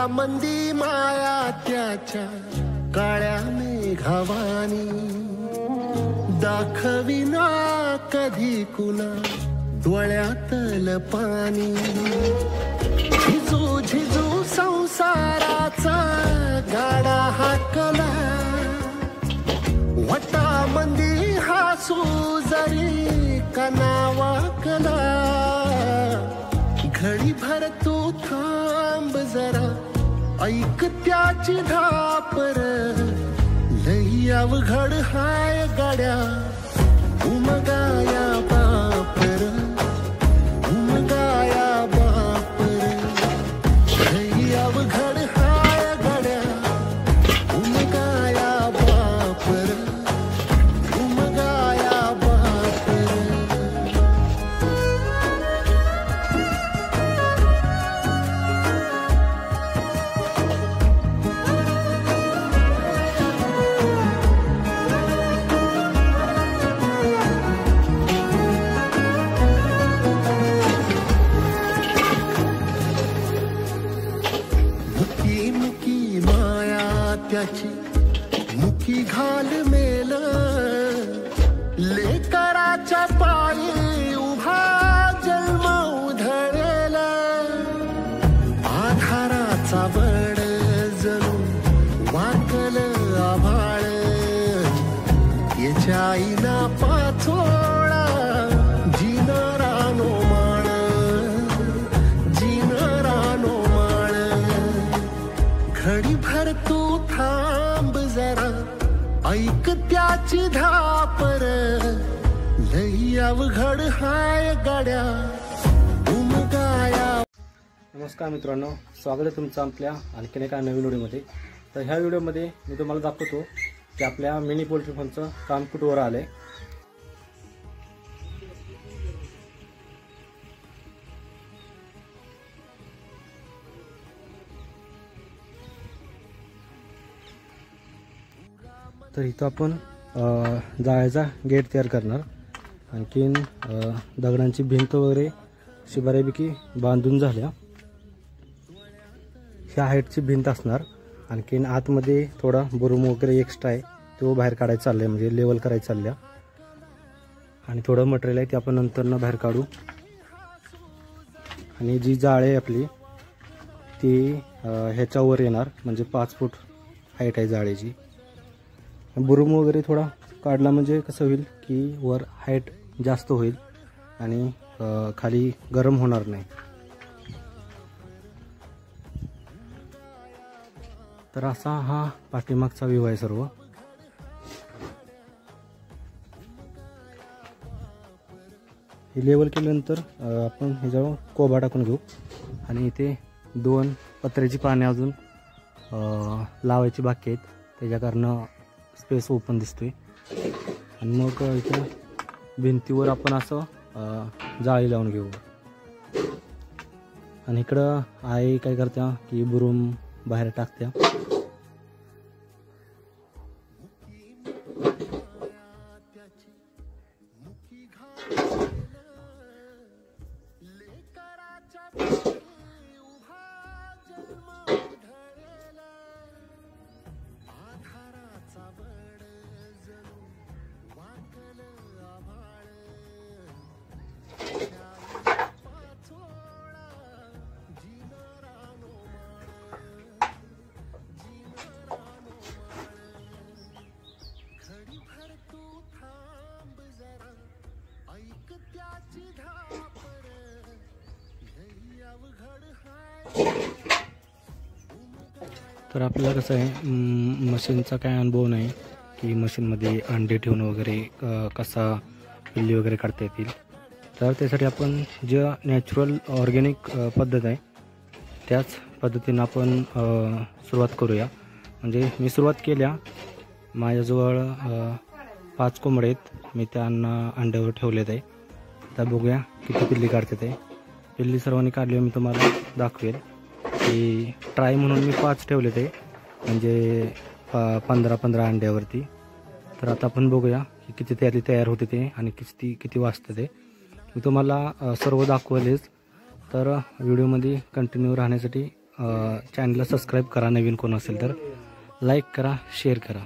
मंदी माया त्याच्या काळ्या मेघावानी दाखविना कधी कुणा डोळ्यातल पाणी झिजू झिजू संसाराचा गाडा हाकला वटा मंदी हासू जरी कनावाकला घडी भर तू थांब जरा ऐक त्याची धापर लई अवघड हाय गाड्या उमगाया बापर उमगाया बापर लई अवघड हाय गाड्या उमगाया बापर उमगाया बापर त्याची मुखी घाल मेल लेकराच्या पायी उभा जन्म उधळेला आधाराचा बड जणू वाकल आभाळ याच्या आईना पाचोळा जिनारानो माळ जिनारानो माळ घडी भर तू थांब जरा ऐक त्याची धापर लई अवघड हाय गाड्या उमगाया। नमस्कार मित्रांनो, स्वागत आहे तुमचं आपल्या आणखीन एका नवीन व्हिडिओमध्ये। तर ह्या व्हिडिओमध्ये मी तुम्हाला दाखवतो की आपल्या मिनी पोल्ट्री फार्मचं काम कुठवर आलंय। तर इथं आपण जाळ्याचा गेट तयार करणार, आणखीन दगडांची भिंत वगैरे अशी बऱ्यापैकी बांधून झाल्या। ह्या हाईटची भिंत असणार, आणखीन आतमध्ये थोडा बुरुम वगैरे एक्स्ट्रा आहे तो बाहेर काढायचा चाललाय, म्हणजे लेवल करायचं चालल्या। आणि थोडं मटेरियल आहे ते आपण नंतरनं बाहेर काढू। आणि जी जाळी आहे आपली ती ह्याच्यावर येणार, म्हणजे 5 फूट हाईट आहे जाळीची। बुरुम वगैरे थोडा काढला म्हणजे कसं होईल की वर हाईट जास्त होईल आणि खाली गरम होणार नाही। तर असा हा पाठीमागचा व्ह्यू आहे सर्व। हे लेवल केल्यानंतर आपण ह्याच्यावर कोबा टाकून घेऊ आणि इथे 2 पत्र्याची पाने अजून लावायची बाकी आहेत, त्याच्या कारण स्पेस ओपन दिसतोय। आणि मग इथे भिंतीवर आपण असं जाळी लावून घेऊ। आणि इकडं आई काय करत्या की बुरुम बाहेर टाकत्या। तर आपल्याला कसं आहे, मशीनचा काय अनुभव नाही की मशीनमध्ये अंडे ठेवून वगैरे कसा पिल्ली वगैरे काढता येतील। तर त्यासाठी आपण ज्या नॅचरल ऑर्गॅनिक पद्धत आहे त्याच पद्धतीनं आपण सुरुवात करूया। म्हणजे मी सुरुवात केल्या, माझ्याजवळ 5 कोंबडे आहेत, मी त्यांना अंड्यावर ठेवलेत आहे। आता बघूया किती पिल्ली काढते ते. पिल्ली सर्वांनी काढली मी तुम्हाला दाखवेल. की ट्राय म्हणून मी 5 ठेवले ते, म्हणजे 15 अंड्यावरती. तर आता आपण बघूया की किती तयार होते ते आणि किती वाजतं ते. मी तुम्हाला सर्व दाखवलेच. तर व्हिडिओमध्ये कंटिन्यू राहण्यासाठी चॅनलला सबस्क्राईब करा. नवीन कोण असेल तर लाईक करा, शेअर करा.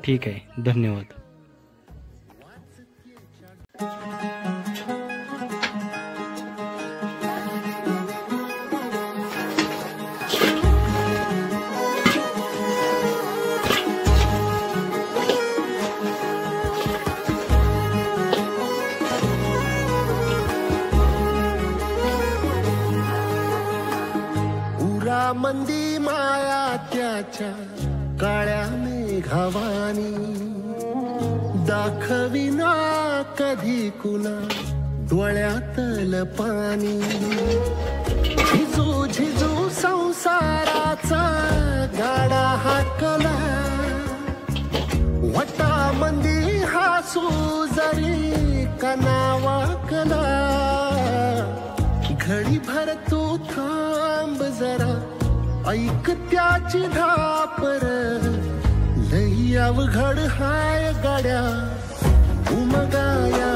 ठीक आहे, धन्यवाद. मंदी माया त्याच्या काळ्या मेघावानी, दाखविना कधी कुणा डोळ्यातल पाणी. झिजू झिजू संसाराचा गाडा हाकला, वटामंदी हासू जरी कना वाकला. घडी भर तू थांब जरा, ऐक त्याची धापर. लई अवघड हाय गाड्या उमगाया